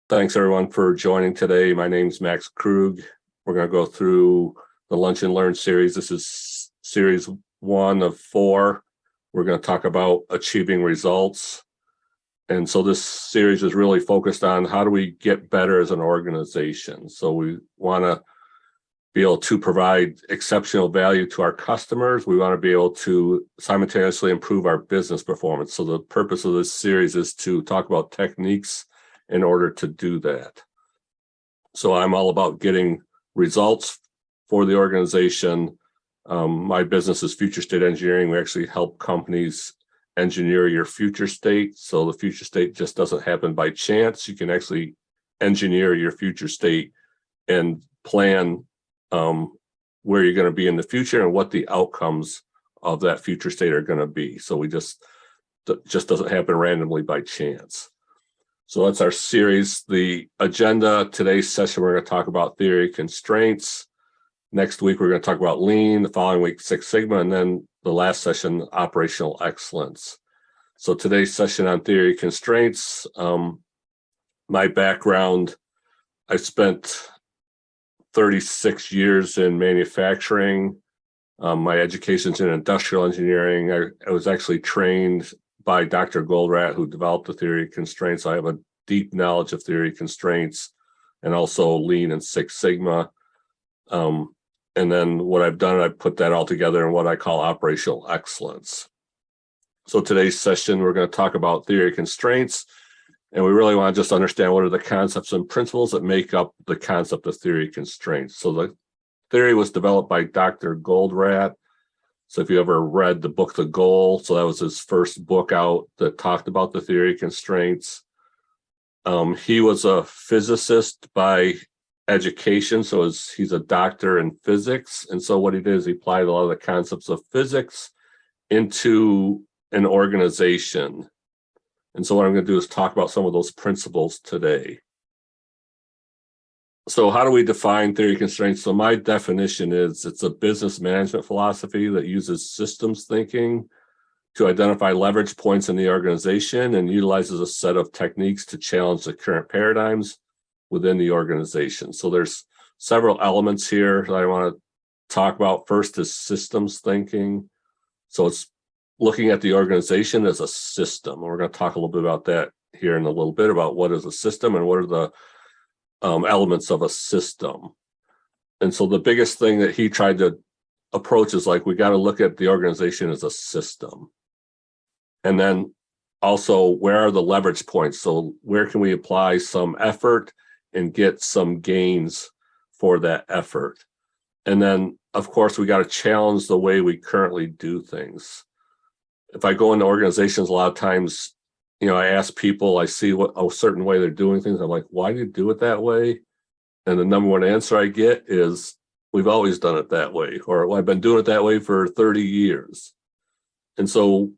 Thanks everyone for joining today. My name's Max Krug. We're going to go through the Lunch and Learn series. This is series 1 of 4. We're going to talk about achieving results. And so this series is really focused on how do we get better as an organization. So we want to be able to provide exceptional value to our customers. We want to be able to simultaneously improve our business performance. So the purpose of this series is to talk about techniques in order to do that. So I'm all about getting results for the organization. My business is future state engineering. We actually help companies engineer your future state. So the future state just doesn't happen by chance. You can actually engineer your future state and plan where you're going to be in the future and what the outcomes of that future state are going to be. So we just doesn't happen randomly by chance. So that's our series. The agenda, today's session, we're going to talk about theory constraints. Next week, we're going to talk about lean. The following week, Six Sigma. And then the last session, operational excellence. So today's session on theory constraints, my background, I spent 36 years in manufacturing. My education's in industrial engineering. I was actually trained by Dr. Goldratt, who developed the theory of constraints. I have a deep knowledge of theory of constraints and also lean and Six Sigma. And then what I've done, I put that all together in what I call operational excellence. So today's session, we're going to talk about theory of constraints. And we really want to just understand what are the concepts and principles that make up the concept of theory of constraints. So the theory was developed by Dr. Goldratt. So if you ever read the book, The Goal, so that was his first book out that talked about the theory of constraints. He was a physicist by education, so he's a doctor in physics. And so what he did is he applied a lot of the concepts of physics into an organization. And so what I'm going to do is talk about some of those principles today. So how do we define theory constraints? So my definition is it's a business management philosophy that uses systems thinking to identify leverage points in the organization and utilizes a set of techniques to challenge the current paradigms within the organization. So there's several elements here that I want to talk about. First is systems thinking. So it's looking at the organization as a system. We're going to talk a little bit about that here in a little bit, about what is a system and what are the elements of a system. And so the biggest thing that he tried to approach is like, we got to look at the organization as a system. And then also, where are the leverage points? So where can we apply some effort and get some gains for that effort? And then, of course, we got to challenge the way we currently do things. If I go into organizations, a lot of times, I ask people, I see what a certain way they're doing things. I'm like, why do you do it that way? And the number one answer I get is, we've always done it that way, or well, I've been doing it that way for 30 years. And so,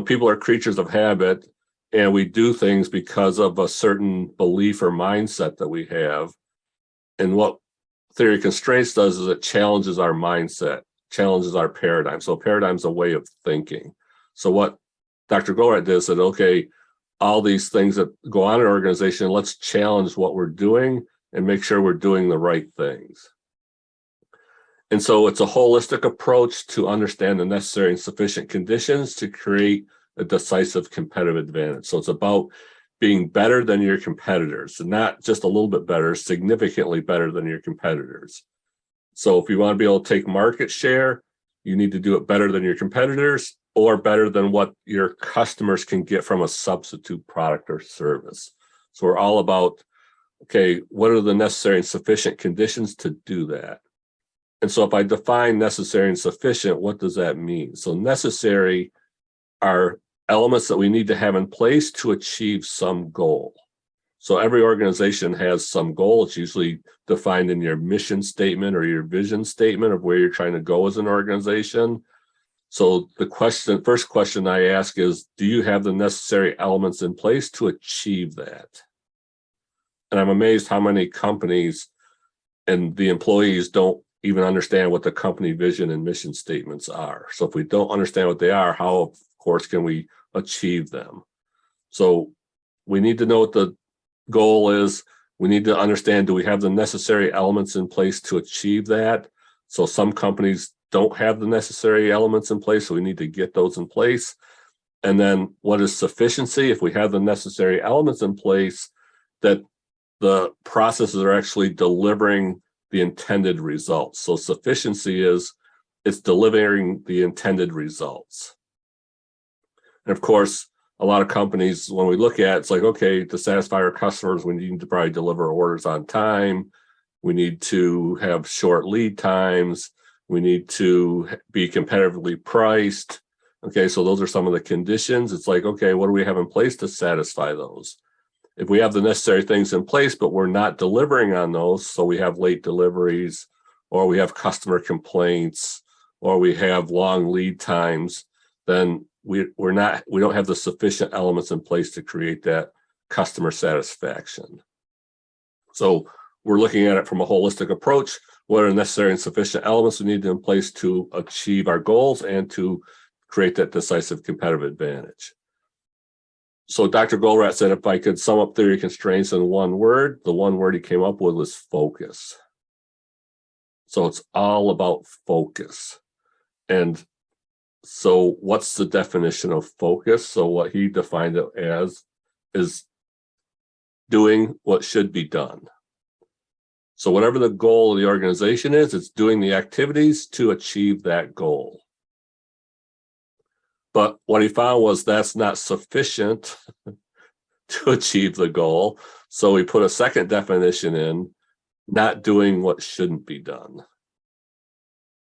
people are creatures of habit, and we do things because of a certain belief or mindset that we have. And what theory of constraints does is it challenges our mindset, challenges our paradigm. So paradigm's a way of thinking. So what Dr. Goldratt did said, okay, all these things that go on in an organization, let's challenge what we're doing and make sure we're doing the right things. And so it's a holistic approach to understand the necessary and sufficient conditions to create a decisive competitive advantage. So it's about being better than your competitors, and not just a little bit better, significantly better than your competitors. So if you want to be able to take market share, you need to do it better than your competitors, or better than what your customers can get from a substitute product or service. So we're all about, okay, what are the necessary and sufficient conditions to do that? And so if I define necessary and sufficient, what does that mean? So necessary are elements that we need to have in place to achieve some goal. So every organization has some goal. It's usually defined in your mission statement or your vision statement of where you're trying to go as an organization. So the first question I ask is, do you have the necessary elements in place to achieve that? And I'm amazed how many companies and the employees don't even understand what the company vision and mission statements are. So if we don't understand what they are, how, of course, can we achieve them? So we need to know what the goal is we need to understand, do we have the necessary elements in place to achieve that? So some companies don't have the necessary elements in place, so we need to get those in place. And then what is sufficiency? If we have the necessary elements in place, that the processes are actually delivering the intended results. So sufficiency is it's delivering the intended results. And of course, a lot of companies, when we look at, it's like, okay, to satisfy our customers, we need to probably deliver orders on time. We need to have short lead times. We need to be competitively priced. Okay, so those are some of the conditions. It's like, okay, what do we have in place to satisfy those? If we have the necessary things in place, but we're not delivering on those, so we have late deliveries, or we have customer complaints, or we have long lead times, then we don't have the sufficient elements in place to create that customer satisfaction. So we're looking at it from a holistic approach. What are the necessary and sufficient elements we need in place to achieve our goals and to create that decisive competitive advantage? So Dr. Goldratt said, if I could sum up theory of constraints in one word, the one word he came up with was focus. So it's all about focus. And so what's the definition of focus? So what he defined it as is doing what should be done. So whatever the goal of the organization is, it's doing the activities to achieve that goal. But what he found was that's not sufficient to achieve the goal. So he put a second definition in, not doing what shouldn't be done.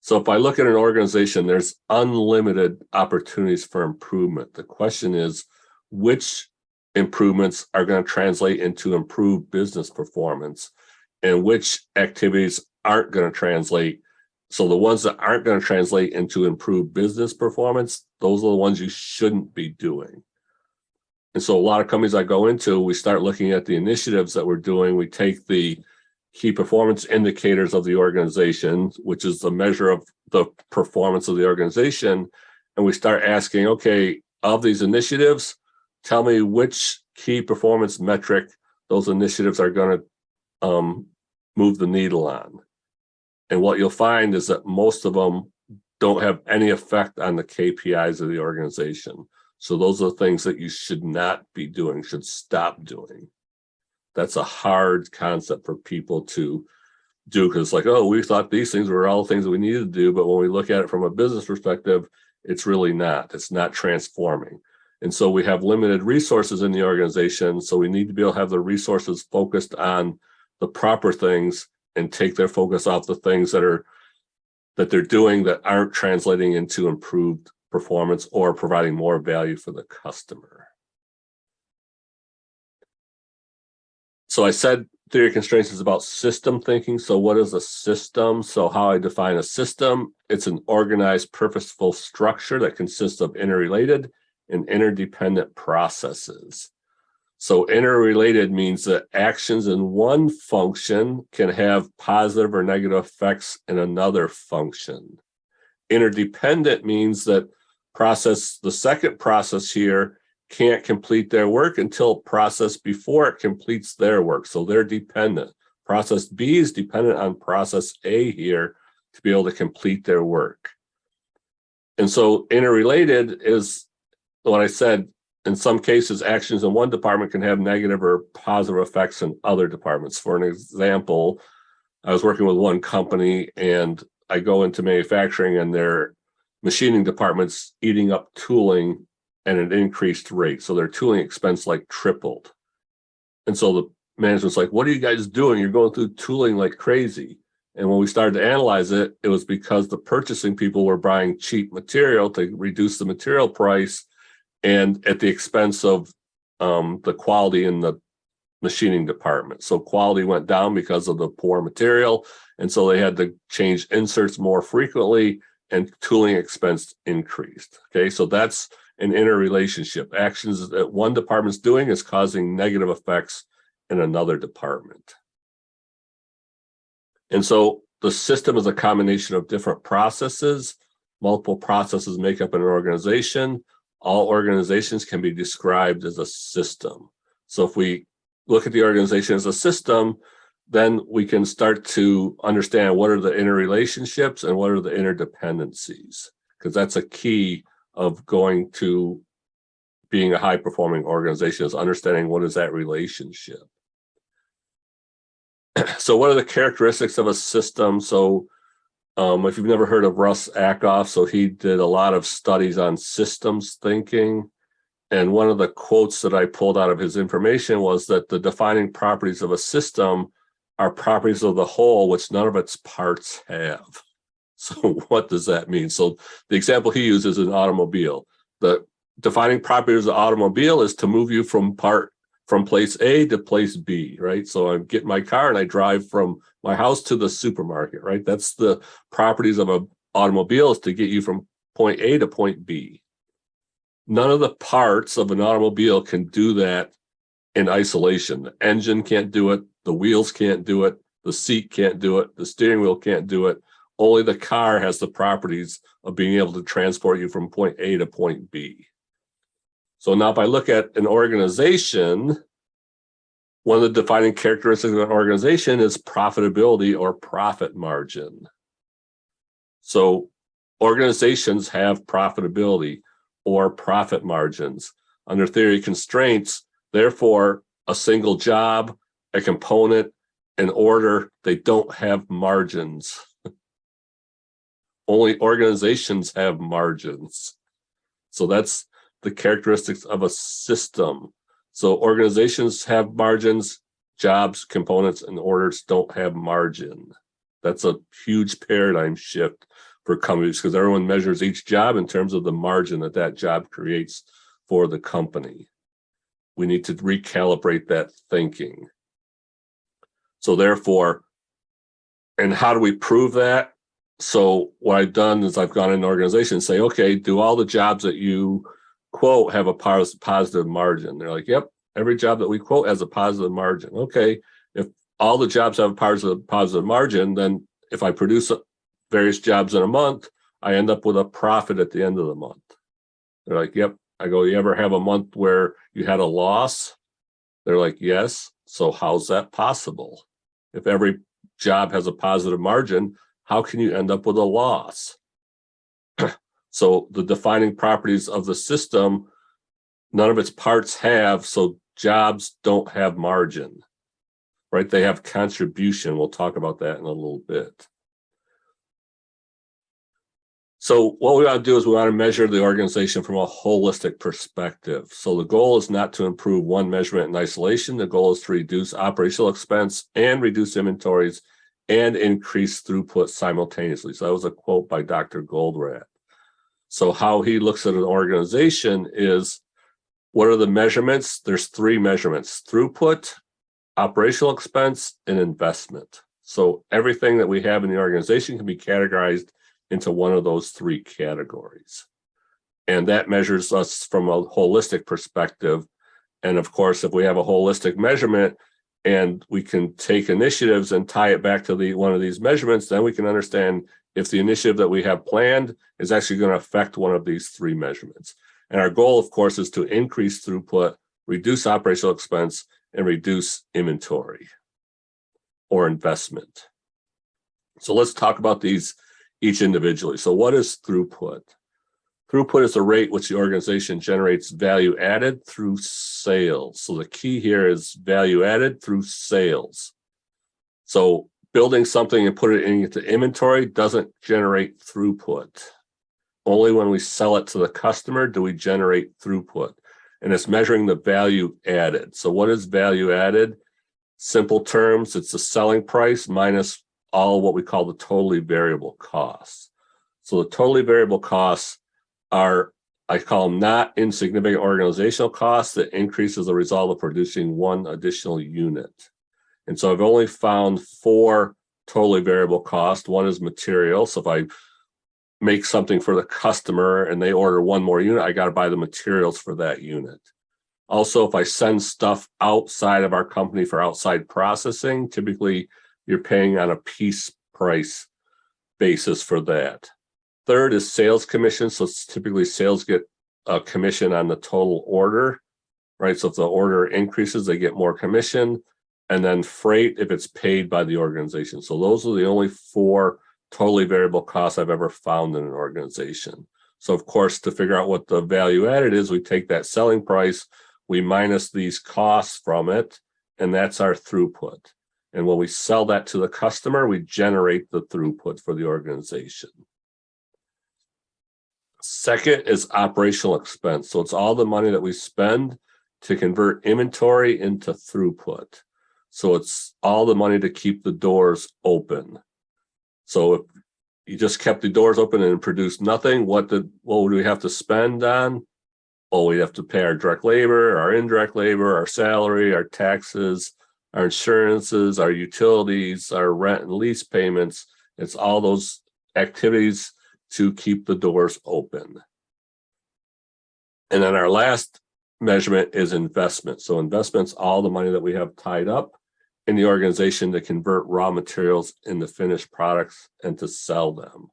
So if I look at an organization, there's unlimited opportunities for improvement. The question is, which improvements are going to translate into improved business performance, and which activities aren't going to translate? So the ones that aren't going to translate into improved business performance, those are the ones you shouldn't be doing. And so a lot of companies I go into, we start looking at the initiatives that we're doing. We take the key performance indicators of the organization, which is the measure of the performance of the organization, and we start asking, okay, of these initiatives, tell me which key performance metric those initiatives are going to move the needle on. And what you'll find is that most of them don't have any effect on the KPIs of the organization. So those are the things that you should not be doing, should stop doing. That's a hard concept for people to do, because it's like, oh, we thought these things were all the things that we needed to do. But when we look at it from a business perspective, it's really not. It's not transforming. And so we have limited resources in the organization. So we need to be able to have the resources focused on the proper things and take their focus off the things that they're doing that aren't translating into improved performance or providing more value for the customer. So I said theory of constraints is about system thinking. So what is a system? So how I define a system, it's an organized, purposeful structure that consists of interrelated and interdependent processes. So interrelated means that actions in one function can have positive or negative effects in another function. Interdependent means that the second process here can't complete their work until process before it completes their work. So they're dependent. Process B is dependent on process A here to be able to complete their work. And so interrelated is what I said. In some cases, actions in one department can have negative or positive effects in other departments. For an example, I was working with one company and I go into manufacturing and their machining department's eating up tooling at an increased rate. So their tooling expense like tripled. And so the management's like, what are you guys doing? You're going through tooling like crazy. And when we started to analyze it, it was because the purchasing people were buying cheap material to reduce the material price and at the expense of the quality in the machining department. So quality went down because of the poor material. And so they had to change inserts more frequently and tooling expense increased. Okay, so that's an interrelationship. Actions that one department's doing is causing negative effects in another department. And so the system is a combination of different processes. Multiple processes make up an organization. All organizations can be described as a system. So if we look at the organization as a system, then we can start to understand what are the interrelationships and what are the interdependencies, because that's a key of going to being a high-performing organization, is understanding what is that relationship. So what are the characteristics of a system? So if you've never heard of Russ Ackoff, so he did a lot of studies on systems thinking. And one of the quotes that I pulled out of his information was that the defining properties of a system are properties of the whole, which none of its parts have. So what does that mean? So the example he uses is an automobile. The defining property of the automobile is to move you from place A to place B, right? So I get my car and I drive from my house to the supermarket, right? That's the properties of an automobile, is to get you from point A to point B. None of the parts of an automobile can do that in isolation. The engine can't do it. The wheels can't do it. The seat can't do it. The steering wheel can't do it. Only the car has the properties of being able to transport you from point A to point B. So now if I look at an organization, one of the defining characteristics of an organization is profitability or profit margin. So organizations have profitability or profit margins. Under theory of constraints, therefore, a single job, a component, an order, they don't have margins. Only organizations have margins. So that's the characteristics of a system. So organizations have margins, jobs, components, and orders don't have margin. That's a huge paradigm shift for companies, because everyone measures each job in terms of the margin that that job creates for the company. We need to recalibrate that thinking. So therefore, and how do we prove that? So what I've done is I've gone in an organization and say, okay, do all the jobs that you quote have a positive margin? They're like, yep, every job that we quote has a positive margin. Okay, if all the jobs have a positive margin, then if I produce various jobs in a month, I end up with a profit at the end of the month. They're like, yep. I go, you ever have a month where you had a loss? They're like, yes. So how's that possible? If every job has a positive margin, how can you end up with a loss? So the defining properties of the system, none of its parts have, so jobs don't have margin, right? They have contribution. We'll talk about that in a little bit. So what we want to do is we want to measure the organization from a holistic perspective. So the goal is not to improve one measurement in isolation. The goal is to reduce operational expense and reduce inventories and increase throughput simultaneously. So that was a quote by Dr. Goldratt. So how he looks at an organization is, what are the measurements? There's three measurements: throughput, operational expense, and investment. So everything that we have in the organization can be categorized into one of those three categories. And that measures us from a holistic perspective. And of course, if we have a holistic measurement and we can take initiatives and tie it back to one of these measurements, then we can understand if the initiative that we have planned is actually going to affect one of these three measurements. And our goal, of course, is to increase throughput, reduce operational expense, and reduce inventory or investment. So let's talk about these each individually. So what is throughput? Throughput is the rate which the organization generates value added through sales. So the key here is value added through sales. So building something and put it into inventory doesn't generate throughput. Only when we sell it to the customer do we generate throughput. And it's measuring the value added. So what is value added? Simple terms, it's the selling price minus all what we call the totally variable costs. So the totally variable costs are, I call them, not insignificant organizational costs that increase as a result of producing one additional unit. And so I've only found 4 totally variable costs. One is material. So if I make something for the customer and they order one more unit, I got to buy the materials for that unit. Also, if I send stuff outside of our company for outside processing, typically you're paying on a piece price basis for that. Third is sales commission. So it's typically sales get a commission on the total order. right? So if the order increases, they get more commission. And then freight if it's paid by the organization. So those are the only 4 totally variable costs I've ever found in an organization. So of course, to figure out what the value added is, we take that selling price, we minus these costs from it, and that's our throughput. And when we sell that to the customer, we generate the throughput for the organization. Second is operational expense. So it's all the money that we spend to convert inventory into throughput. So it's all the money to keep the doors open. So if you just kept the doors open and produced nothing, what would we have to spend on? Well, we have to pay our direct labor, our indirect labor, our salary, our taxes, our insurances, our utilities, our rent and lease payments. It's all those activities to keep the doors open. And then our last measurement is investment. So investment's all the money that we have tied up in the organization to convert raw materials into finished products and to sell them.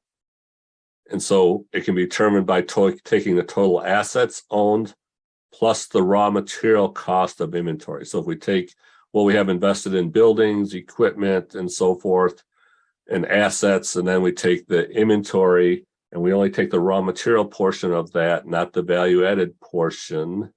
And so it can be determined by taking the total assets owned plus the raw material cost of inventory. So if we take what we have invested in buildings, equipment, and so forth, and assets, and then we take the inventory and we only take the raw material portion of that, not the value added portion.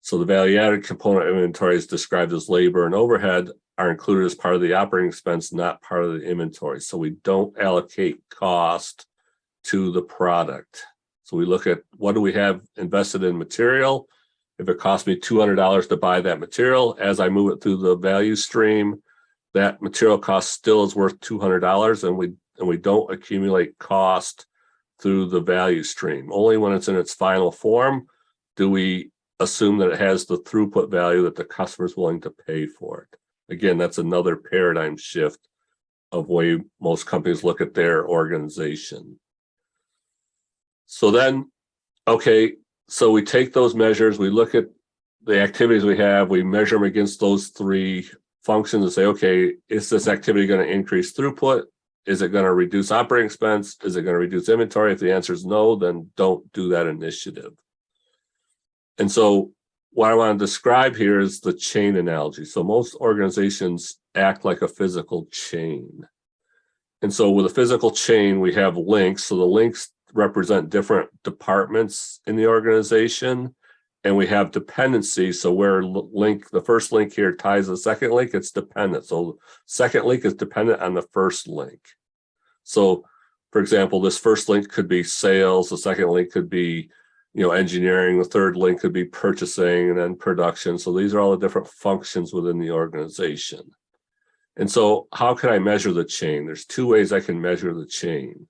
So the value-added component of inventory is described as labor and overhead are included as part of the operating expense, not part of the inventory. So we don't allocate cost to the product. So we look at what do we have invested in material. If it costs me $200 to buy that material, as I move it through the value stream, that material cost still is worth $200, and we don't accumulate cost through the value stream. Only when it's in its final form do we assume that it has the throughput value that the customer is willing to pay for it. Again, that's another paradigm shift of way most companies look at their organization. So then, okay, so we take those measures, we look at the activities we have, we measure them against those 3 functions and say, okay, is this activity going to increase throughput? Is it going to reduce operating expense? Is it going to reduce inventory? If the answer is no, then don't do that initiative. And so what I want to describe here is the chain analogy. So most organizations act like a physical chain. And so with a physical chain, we have links. So the links represent different departments in the organization. And we have dependencies. So where the first link here ties the second link, it's dependent. So second link is dependent on the first link. So for example, this first link could be sales. The second link could be engineering. The third link could be purchasing, and then production. So these are all the different functions within the organization. And so how can I measure the chain? There's 2 ways I can measure the chain.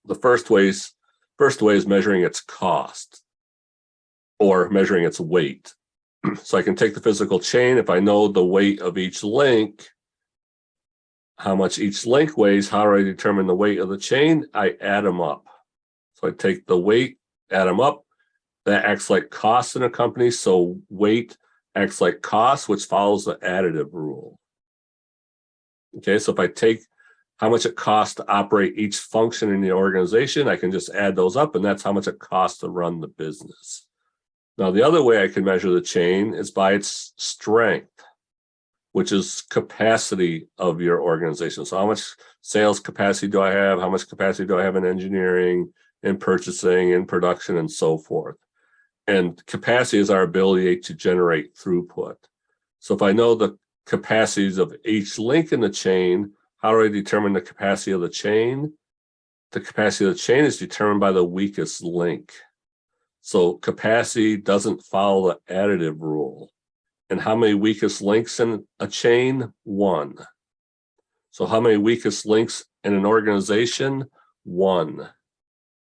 The first way is measuring its cost or measuring its weight. So I can take the physical chain. If I know the weight of each link, how much each link weighs, how do I determine the weight of the chain? I add them up. So I take the weight, add them up. That acts like cost in a company. So weight acts like cost, which follows the additive rule. Okay, so if I take how much it costs to operate each function in the organization, I can just add those up, and that's how much it costs to run the business. Now, the other way I can measure the chain is by its strength, which is capacity of your organization. So how much sales capacity do I have? How much capacity do I have in engineering, in purchasing, in production, and so forth? And capacity is our ability to generate throughput. So if I know the capacities of each link in the chain, how do I determine the capacity of the chain? The capacity of the chain is determined by the weakest link. So capacity doesn't follow the additive rule. And how many weakest links in a chain? 1. So how many weakest links in an organization? 1.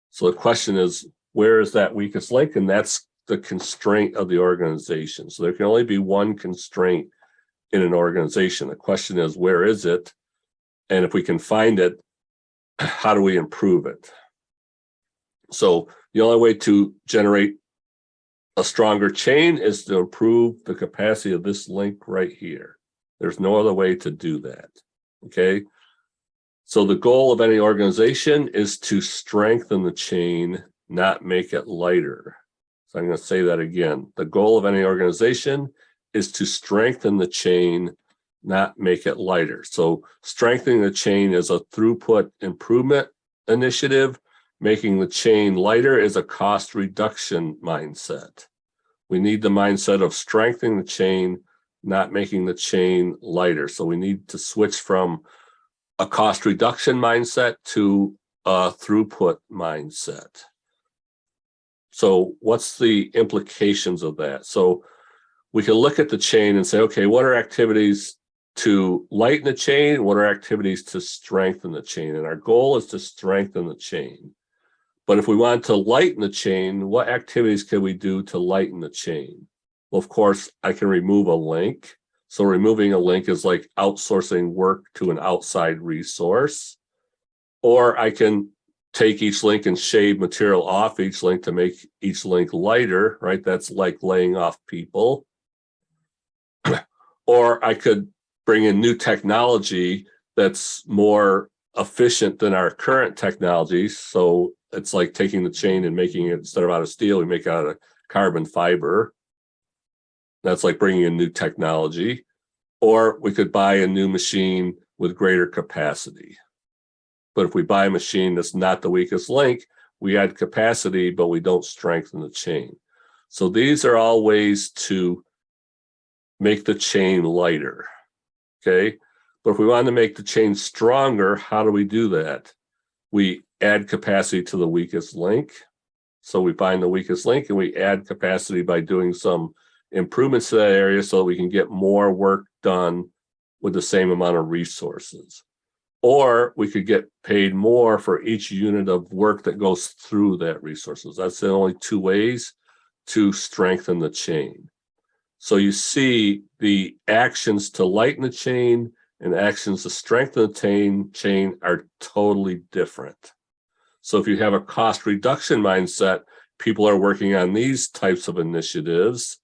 So the question is, where is that weakest link? And that's the constraint of the organization. So there can only be 1 constraint in an organization. The question is, where is it? And if we can find it, how do we improve it? So the only way to generate a stronger chain is to improve the capacity of this link right here. There's no other way to do that. Okay. So the goal of any organization is to strengthen the chain, not make it lighter. So I'm going to say that again. The goal of any organization is to strengthen the chain, not make it lighter. So strengthening the chain is a throughput improvement initiative. Making the chain lighter is a cost reduction mindset. We need the mindset of strengthening the chain, not making the chain lighter. So we need to switch from a cost reduction mindset to a throughput mindset. So what's the implications of that? So we can look at the chain and say, okay, what are activities to lighten the chain? What are activities to strengthen the chain? And our goal is to strengthen the chain. But if we want to lighten the chain, what activities can we do to lighten the chain? Well, of course, I can remove a link. So removing a link is like outsourcing work to an outside resource. Or I can take each link and shave material off each link to make each link lighter, right? That's like laying off people. Or I could bring in new technology that's more efficient than our current technologies. So it's like taking the chain and making it, instead of out of steel, we make it out of carbon fiber. That's like bringing in new technology. Or we could buy a new machine with greater capacity. But if we buy a machine that's not the weakest link, we add capacity, but we don't strengthen the chain. So these are all ways to make the chain lighter, okay? But if we want to make the chain stronger, how do we do that? We add capacity to the weakest link. So we find the weakest link and we add capacity by doing some improvements to that area so that we can get more work done with the same amount of resources. Or we could get paid more for each unit of work that goes through that resources. That's the only two ways to strengthen the chain. So you see the actions to lighten the chain and actions to strengthen the chain are totally different. So if you have a cost reduction mindset, people are working on these types of initiatives.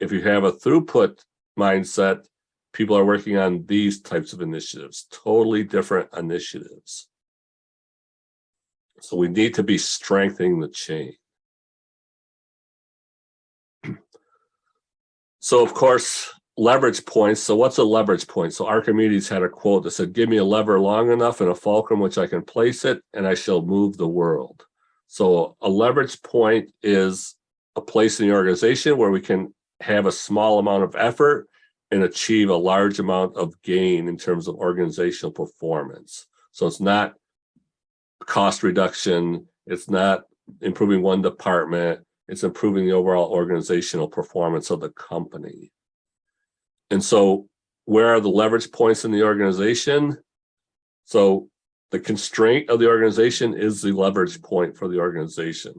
If you have a throughput mindset, people are working on these types of initiatives, totally different initiatives. So we need to be strengthening the chain. So of course, leverage points. So what's a leverage point? So Archimedes had a quote that said, give me a lever long enough and a fulcrum which I can place it, and I shall move the world. So a leverage point is a place in the organization where we can have a small amount of effort and achieve a large amount of gain in terms of organizational performance. So it's not cost reduction, it's not improving one department, it's improving the overall organizational performance of the company. And so where are the leverage points in the organization? So the constraint of the organization is the leverage point for the organization.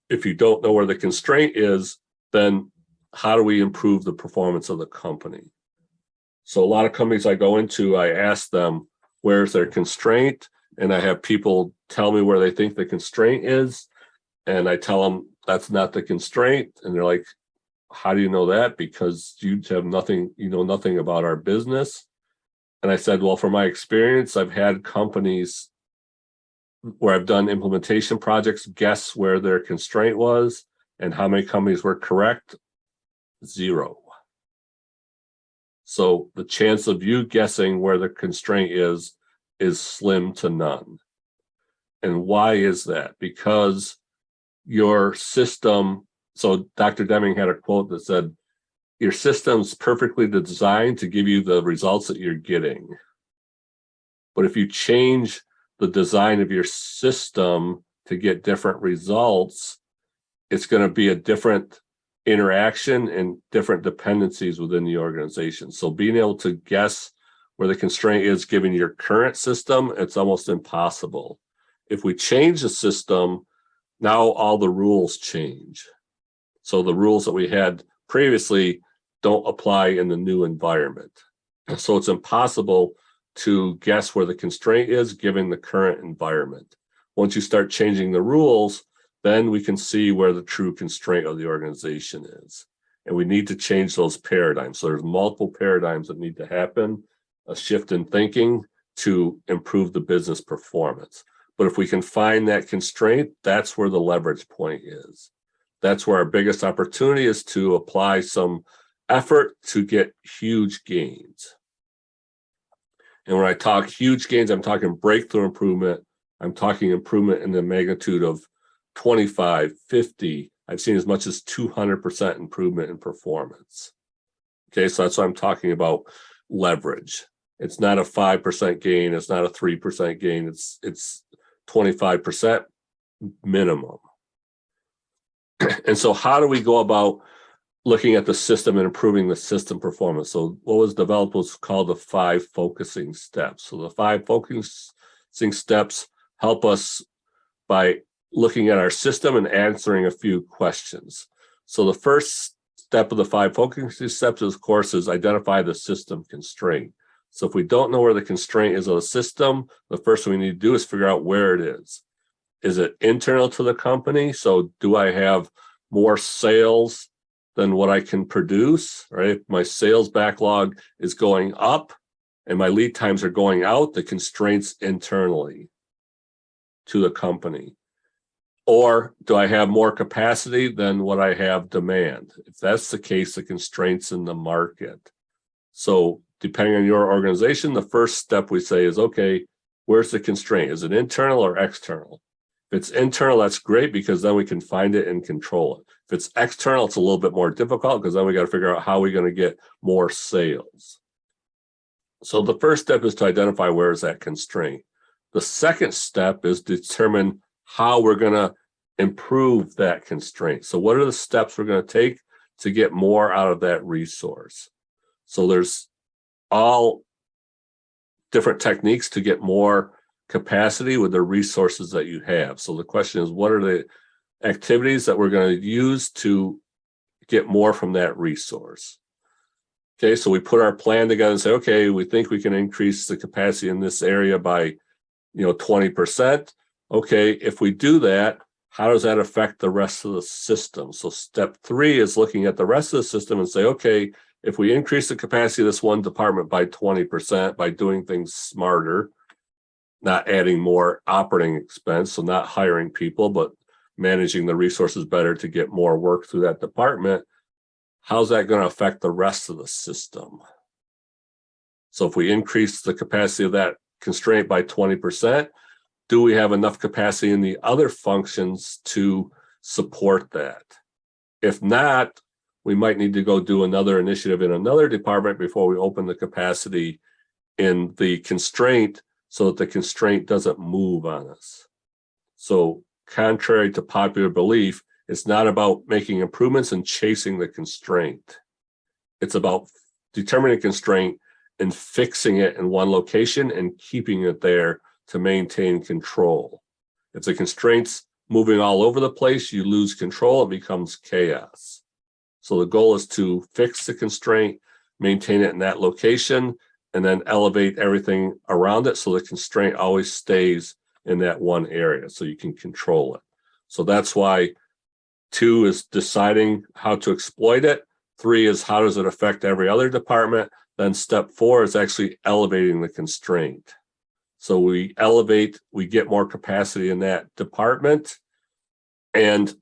If you don't know where the constraint is, then how do we improve the performance of the company? So a lot of companies I go into, I ask them, where's their constraint? And I have people tell me where they think the constraint is. And I tell them that's not the constraint. And they're like, how do you know that? Because you have nothing, you know nothing about our business. And I said, well, from my experience, I've had companies where I've done implementation projects guess where their constraint was, and how many companies were correct? 0. So the chance of you guessing where the constraint is slim to none. And why is that? Because your system, so Dr. Deming had a quote that said, your system's perfectly designed to give you the results that you're getting. But if you change the design of your system to get different results, it's going to be a different interaction and different dependencies within the organization. So being able to guess where the constraint is given your current system, it's almost impossible. If we change the system, now all the rules change. So the rules that we had previously don't apply in the new environment. So it's impossible to guess where the constraint is given the current environment. Once you start changing the rules, then we can see where the true constraint of the organization is. And we need to change those paradigms. So there's multiple paradigms that need to happen, a shift in thinking to improve the business performance. But if we can find that constraint, that's where the leverage point is. that's where our biggest opportunity is to apply some effort to get huge gains. And when I talk huge gains, I'm talking breakthrough improvement. I'm talking improvement in the magnitude of 25, 50. I've seen as much as 200% improvement in performance. Okay, so that's what I'm talking about leverage. It's not a 5% gain. It's not a 3% gain. It's 25% minimum. And so how do we go about looking at the system and improving the system performance? So what was developed was called the 5 focusing steps. So the 5 focusing steps help us by looking at our system and answering a few questions. So the first step of the 5 focusing steps, of course, is identify the system constraint. So if we don't know where the constraint is of the system, the first thing we need to do is figure out where it is. Is it internal to the company? So do I have more sales than what I can produce, right? If my sales backlog is going up and my lead times are going out, the constraints internally to the company. Or do I have more capacity than what I have demand? If that's the case, the constraints in the market. So depending on your organization, the first step we say is, okay, where's the constraint? Is it internal or external? If it's internal, that's great because then we can find it and control it. If it's external, it's a little bit more difficult because then we got to figure out how we're going to get more sales. So the first step is to identify where is that constraint. The second step is determine how we're going to improve that constraint. So what are the steps we're going to take to get more out of that resource? So there's all different techniques to get more capacity with the resources that you have. So the question is, what are the activities that we're going to use to get more from that resource? Okay, so we put our plan together and say, okay, we think we can increase the capacity in this area by 20%. Okay, if we do that, how does that affect the rest of the system? So step 3 is looking at the rest of the system and say, okay, if we increase the capacity of this one department by 20% by doing things smarter, not adding more operating expense, so not hiring people, but managing the resources better to get more work through that department, how's that going to affect the rest of the system? So if we increase the capacity of that constraint by 20%, do we have enough capacity in the other functions to support that? If not, we might need to go do another initiative in another department before we open the capacity in the constraint so that the constraint doesn't move on us. So contrary to popular belief, it's not about making improvements and chasing the constraint. It's about determining a constraint and fixing it in one location and keeping it there to maintain control. If the constraint's moving all over the place, you lose control, it becomes chaos. So the goal is to fix the constraint, maintain it in that location, and then elevate everything around it so the constraint always stays in that one area so you can control it. So that's why 2 is deciding how to exploit it. 3 is how does it affect every other department. Then step 4 is actually elevating the constraint. So we elevate, we get more capacity in that department, and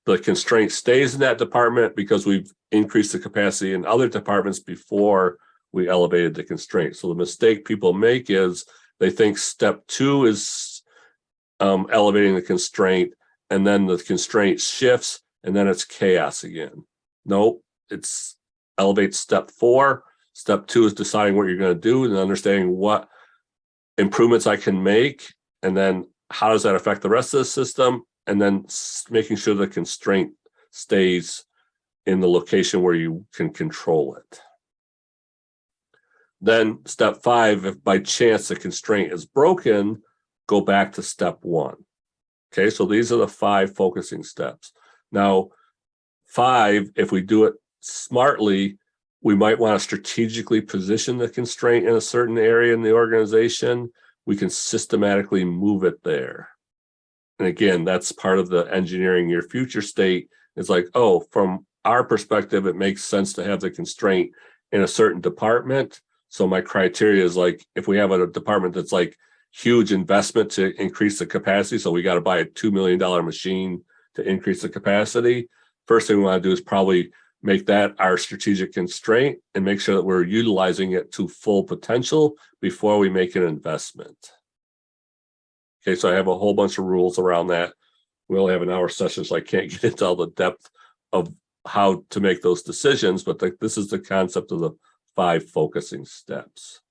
the constraint stays in that department because we've increased the capacity in other departments before we elevated the constraint. So the mistake people make is they think step 2 is elevating the constraint, and then the constraint shifts, and then it's chaos again. Nope, it's elevate step 4. Step 2 is deciding what you're going to do and understanding what improvements I can make, and then how does that affect the rest of the system, and then making sure the constraint stays in the location where you can control it. Then step 5, if by chance the constraint is broken, go back to step 1. Okay, so these are the 5 focusing steps. Now, 5, if we do it smartly, we might want to strategically position the constraint in a certain area in the organization. We can systematically move it there. And again, that's part of the engineering your future state. It's like, oh, from our perspective, it makes sense to have the constraint in a certain department. So my criteria is like, if we have a department that's like huge investment to increase the capacity, so we got to buy a $2 million machine to increase the capacity, first thing we want to do is probably make that our strategic constraint and make sure that we're utilizing it to full potential before we make an investment. Okay, so I have a whole bunch of rules around that. We only have an hour session, so I can't get into all the depth of how to make those decisions, but this is the concept of the 5 focusing steps.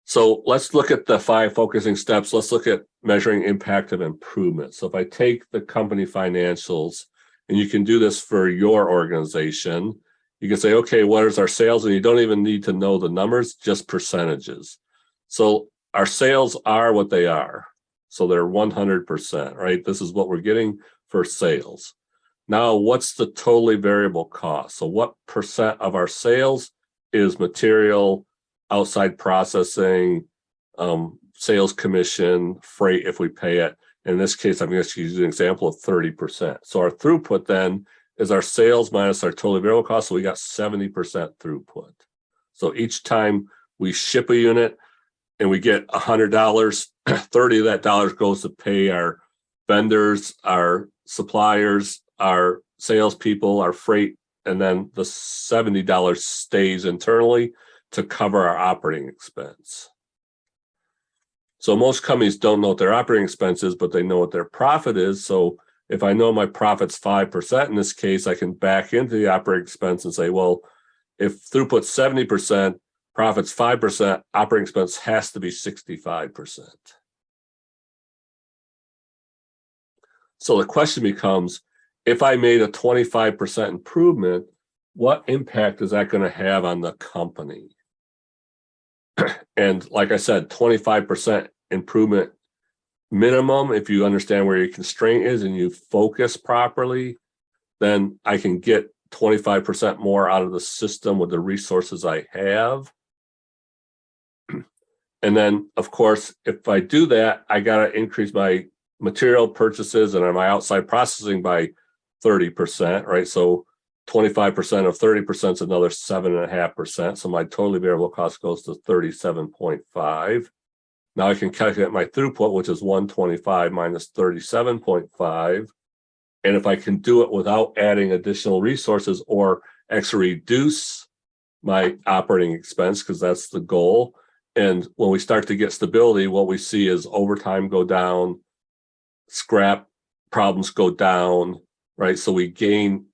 So let's look at the 5 focusing steps. Let's look at measuring impact of improvement. So if I take the company financials, and you can do this for your organization, you can say, okay, what is our sales? And you don't even need to know the numbers, just percentages. So our sales are what they are. So they're 100%, right? This is what we're getting for sales. Now, what's the totally variable cost? So what percent of our sales is material, outside processing, sales commission, freight if we pay it? In this case, I'm going to use an example of 30%. So our throughput then is our sales minus our totally variable cost. So we got 70% throughput. So each time we ship a unit and we get $100, 30 of that dollars goes to pay our vendors, our suppliers, our salespeople, our freight, and then the $70 stays internally to cover our operating expense. So most companies don't know what their operating expense is, but they know what their profit is. So if I know my profit's 5%, in this case, I can back into the operating expense and say, well, if throughput's 70%, profit's 5%, operating expense has to be 65%. So the question becomes, if I made a 25% improvement, what impact is that going to have on the company? And like I said, 25% improvement minimum, if you understand where your constraint is and you focus properly, then I can get 25% more out of the system with the resources I have. And then, of course, if I do that, I got to increase my material purchases and my outside processing by 30%, right? So 25% of 30% is another 7.5%. So my totally variable cost goes to 37.5. Now I can calculate my throughput, which is 125 minus 37.5. And if I can do it without adding additional resources or actually reduce my operating expense, because that's the goal. And when we start to get stability, what we see is overtime go down, scrap problems go down, right? So we gain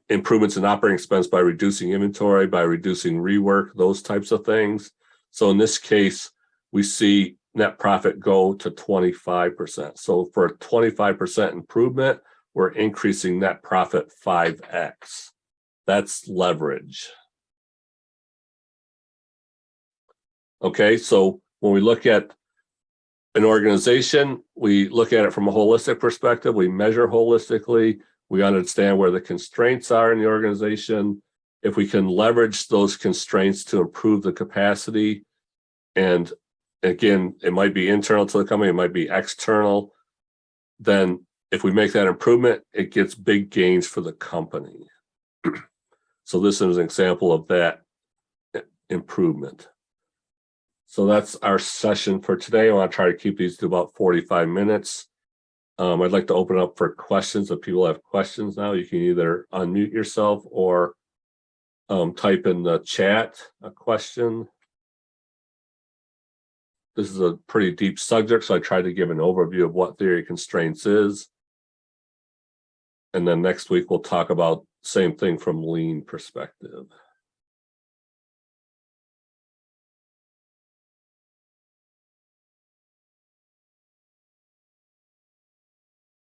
improvements in operating expense by reducing inventory, by reducing rework, those types of things. So in this case, we see net profit go to 25%. So for a 25% improvement, we're increasing net profit 5x. That's leverage. Okay, so when we look at an organization, we look at it from a holistic perspective. We measure holistically. We understand where the constraints are in the organization. If we can leverage those constraints to improve the capacity, and again, it might be internal to the company, it might be external, then if we make that improvement, it gets big gains for the company. So this is an example of that improvement. So that's our session for today. I want to try to keep these to about 45 minutes. I'd like to open up for questions. If people have questions now, you can either unmute yourself or type in the chat a question. This is a pretty deep subject, so I tried to give an overview of what theory of constraints is. And then next week, we'll talk about same thing from lean perspective.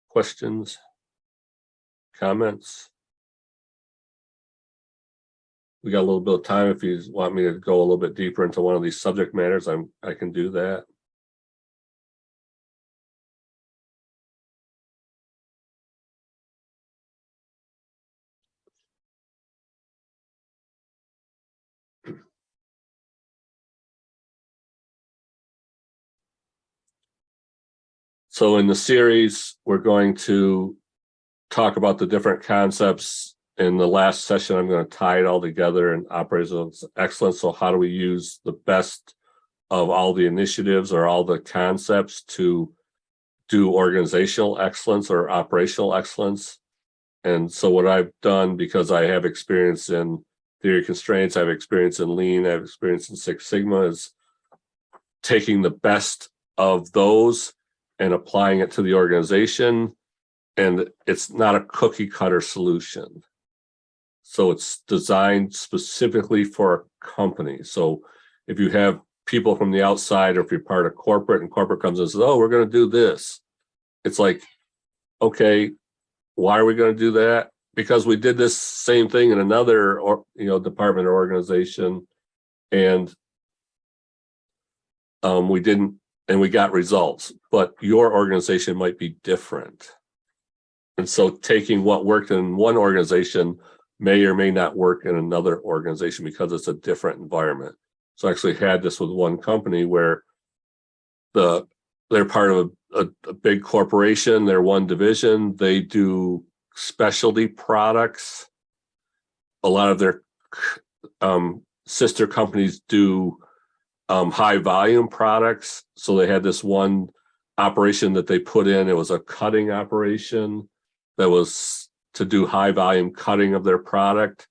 Questions, comments? We got a little bit of time. If you want me to go a little bit deeper into one of these subject matters, I can do that. So in the series, we're going to talk about the different concepts. In the last session, I'm going to tie it all together in operational excellence. So how do we use the best of all the initiatives or all the concepts to do organizational excellence or operational excellence. And so what I've done, because I have experience in theory of constraints, I have experience in lean, I have experience in Six Sigma, is taking the best of those and applying it to the organization. And it's not a cookie cutter solution. So it's designed specifically for a company. So if you have people from the outside, or if you're part of corporate and corporate comes and says, oh, we're going to do this. It's like, okay, why are we going to do that? Because we did this same thing in another, department or organization, and we didn't, and we got results. But your organization might be different, and so taking what worked in one organization may or may not work in another organization because it's a different environment. So I actually had this with one company where they're part of a big corporation. They're one division. They do specialty products. A lot of their sister companies do high volume products. So they had this one operation that they put in. It was a cutting operation that was to do high volume cutting of their product.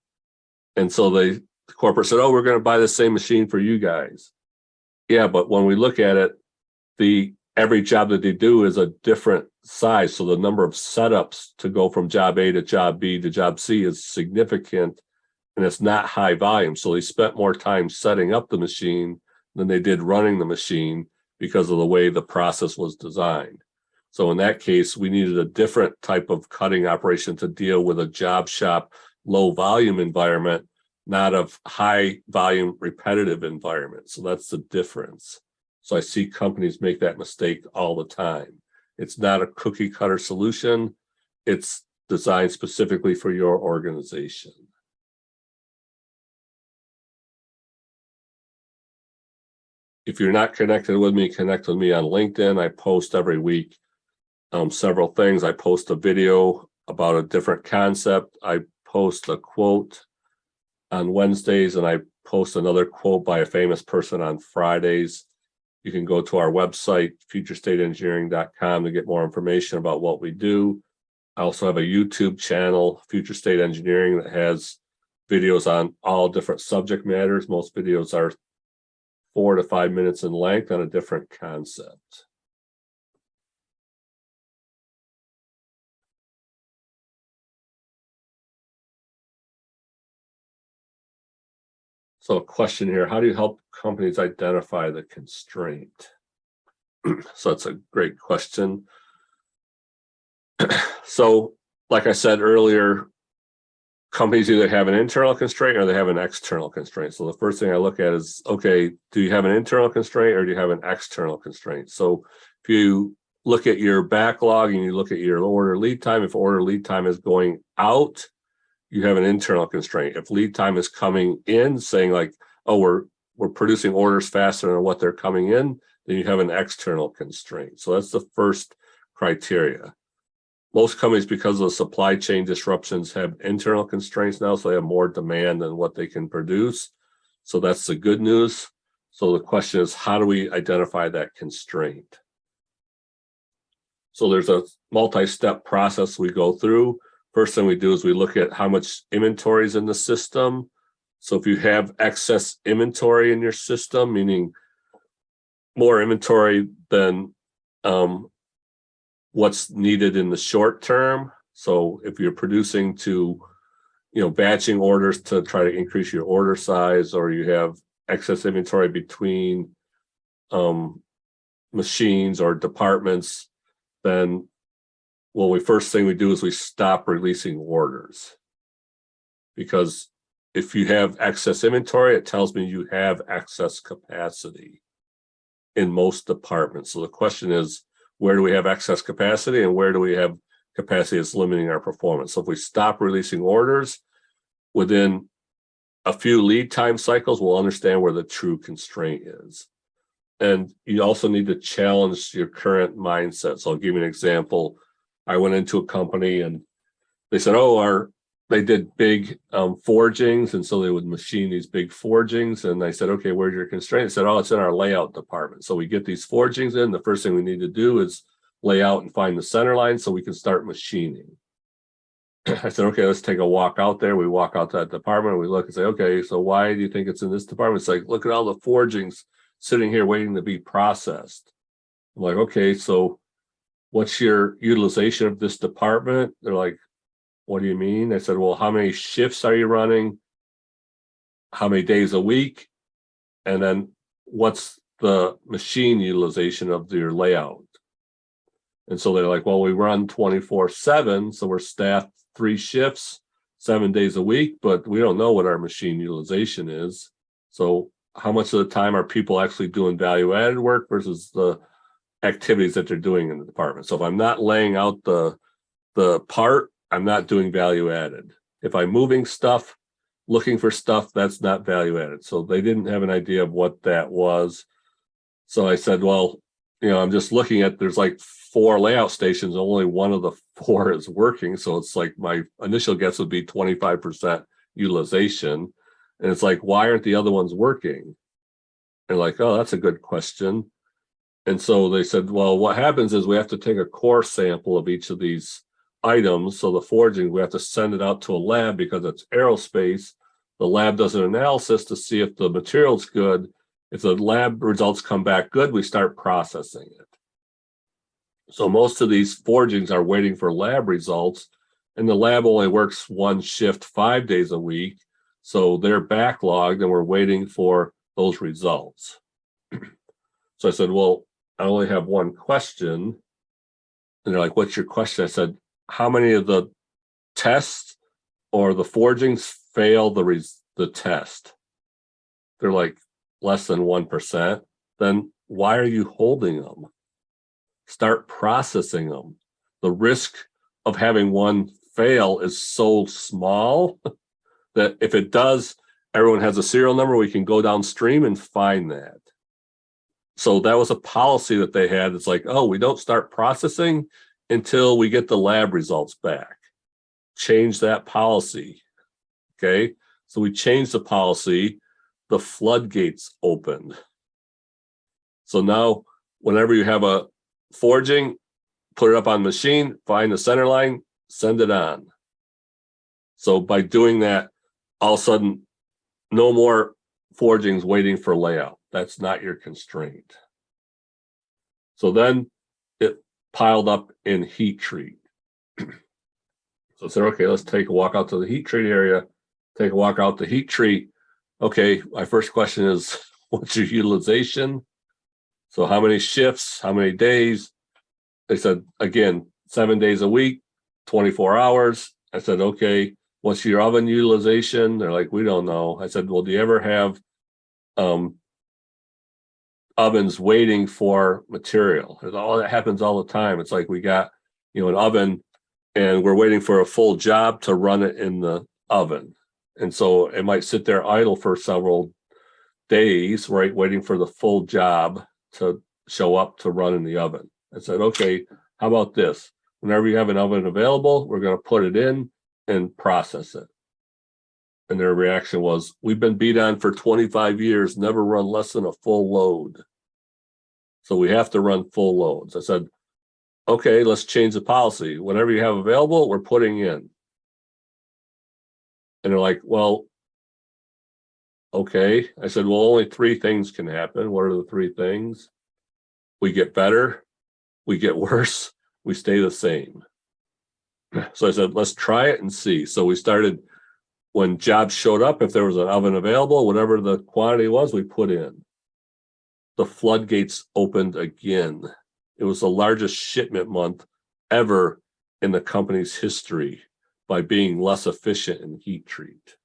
And so the corporate said, oh, we're going to buy the same machine for you guys. Yeah, but when we look at it, every job that they do is a different size. So the number of setups to go from job A to job B to job C is significant, and it's not high volume. So they spent more time setting up the machine than they did running the machine because of the way the process was designed. So in that case, we needed a different type of cutting operation to deal with a job shop, low volume environment, not of high volume repetitive environment. So that's the difference. So I see companies make that mistake all the time. It's not a cookie cutter solution. It's designed specifically for your organization. If you're not connected with me, connect with me on LinkedIn. I post every week several things. I post a video about a different concept. I post a quote on Wednesdays, and I post another quote by a famous person on Fridays. You can go to our website, futurestateengineering.com, to get more information about what we do. I also have a YouTube channel, Future State Engineering, that has videos on all different subject matters. Most videos are 4 to 5 minutes in length on a different concept. So a question here, how do you help companies identify the constraint? So that's a great question. So like I said earlier, companies either have an internal constraint or they have an external constraint. So the first thing I look at is, okay, do you have an internal constraint or do you have an external constraint? So if you look at your backlog and you look at your order lead time, if order lead time is going out, you have an internal constraint. If lead time is coming in, saying like, oh, we're producing orders faster than what they're coming in, then you have an external constraint. So that's the first criteria. Most companies, because of the supply chain disruptions, have internal constraints now, so they have more demand than what they can produce. So that's the good news. So the question is, how do we identify that constraint? So there's a multi-step process we go through. First thing we do is we look at how much inventory is in the system. So if you have excess inventory in your system, meaning more inventory than what's needed in the short term. So if you're producing to, batching orders to try to increase your order size, or you have excess inventory between machines or departments, then first thing we do is we stop releasing orders. Because if you have excess inventory, it tells me you have excess capacity in most departments. So the question is, where do we have excess capacity and where do we have capacity that's limiting our performance? So if we stop releasing orders within a few lead time cycles, we'll understand where the true constraint is. And you also need to challenge your current mindset. So I'll give you an example. I went into a company and they said, they did big forgings. And so they would machine these big forgings. And I said, okay, where's your constraint? They said, it's in our layout department. So we get these forgings in. The first thing we need to do is lay out and find the center line so we can start machining. I said, okay, let's take a walk out there. We walk out to that department. We look and say, okay, so why do you think it's in this department? It's like, look at all the forgings sitting here waiting to be processed. I'm like, okay, so what's your utilization of this department? They're like, what do you mean? I said, well, how many shifts are you running? How many days a week? And then what's the machine utilization of your layout? And so they're like, well, we run 24/7, so we're staffed 3 shifts, 7 days a week, but we don't know what our machine utilization is. So how much of the time are people actually doing value-added work versus the activities that they're doing in the department? So if I'm not laying out the part, I'm not doing value-added. If I'm moving stuff, looking for stuff, that's not value-added. So they didn't have an idea of what that was. So I said, well, I'm just looking at, there's like 4 layout stations, only one of the 4 is working. So it's like my initial guess would be 25% utilization. And it's like, why aren't the other ones working? And like, oh, that's a good question. And so they said, well, what happens is we have to take a core sample of each of these items. So the forging, we have to send it out to a lab because it's aerospace. The lab does an analysis to see if the material's good. If the lab results come back good, we start processing it. So most of these forgings are waiting for lab results, and the lab only works 1 shift 5 days a week. So they're backlogged and we're waiting for those results. So I said, well, I only have one question. And they're like, what's your question? I said, how many of the tests or the forgings fail the test? They're like, less than 1%. Then why are you holding them? Start processing them. The risk of having one fail is so small that if it does, everyone has a serial number, we can go downstream and find that. So that was a policy that they had. It's like, oh, we don't start processing until we get the lab results back. Change that policy. Okay. So we changed the policy. The floodgates opened. So now whenever you have a forging, put it up on machine, find the center line, send it on. So by doing that, all of a sudden, no more forgings waiting for layout. That's not your constraint. So then it piled up in heat treat. So I said, okay, let's take a walk out to the heat treat area, take a walk out to heat treat. Okay, my first question is, what's your utilization? So how many shifts, how many days? They said, again, 7 days a week, 24 hours. I said, okay, what's your oven utilization? They're like, we don't know. I said, well, do you ever have ovens waiting for material? Oh, that happens all the time. It's like we got, an oven and we're waiting for a full job to run it in the oven. And so it might sit there idle for several days, right, waiting for the full job to show up to run in the oven. I said, okay, how about this? Whenever you have an oven available, we're going to put it in and process it. And their reaction was, we've been beat on for 25 years, never run less than a full load. So we have to run full loads. I said, okay, let's change the policy. Whatever you have available, we're putting in. And they're like, well, okay. I said, well, only 3 things can happen. What are the 3 things? We get better, we get worse, we stay the same. So I said, let's try it and see. So we started, when jobs showed up, if there was an oven available, whatever the quantity was, we put in. The floodgates opened again. It was the largest shipment month ever in the company's history by being less efficient in heat treat.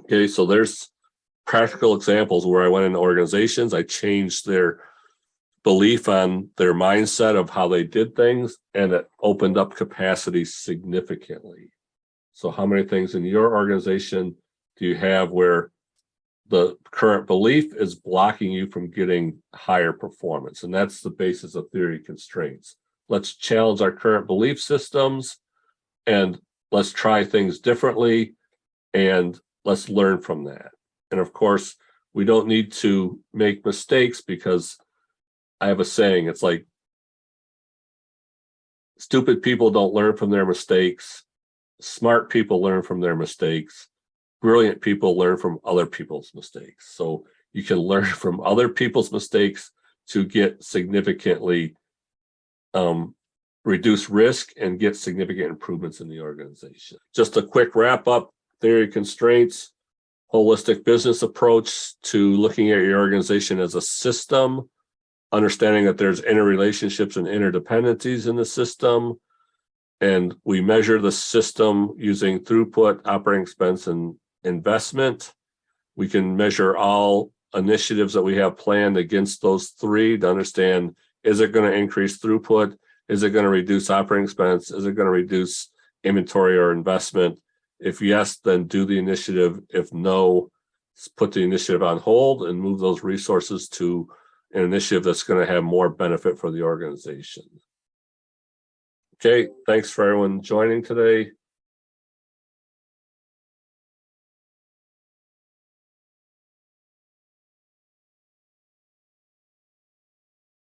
Okay, so there's practical examples where I went into organizations, I changed their belief on their mindset of how they did things, and it opened up capacity significantly. So how many things in your organization do you have where the current belief is blocking you from getting higher performance? And that's the basis of theory constraints. Let's challenge our current belief systems and let's try things differently and let's learn from that. And of course, we don't need to make mistakes because I have a saying, it's like, stupid people don't learn from their mistakes. Smart people learn from their mistakes. Brilliant people learn from other people's mistakes. So you can learn from other people's mistakes to get significantly reduce risk and get significant improvements in the organization. Just a quick wrap up: theory constraints, holistic business approach to looking at your organization as a system, understanding that there's interrelationships and interdependencies in the system. And we measure the system using throughput, operating expense, and investment. We can measure all initiatives that we have planned against those three to understand, is it going to increase throughput? Is it going to reduce operating expense? Is it going to reduce inventory or investment? If yes, then do the initiative. If no, put the initiative on hold and move those resources to an initiative that's going to have more benefit for the organization. Okay, thanks for everyone joining today.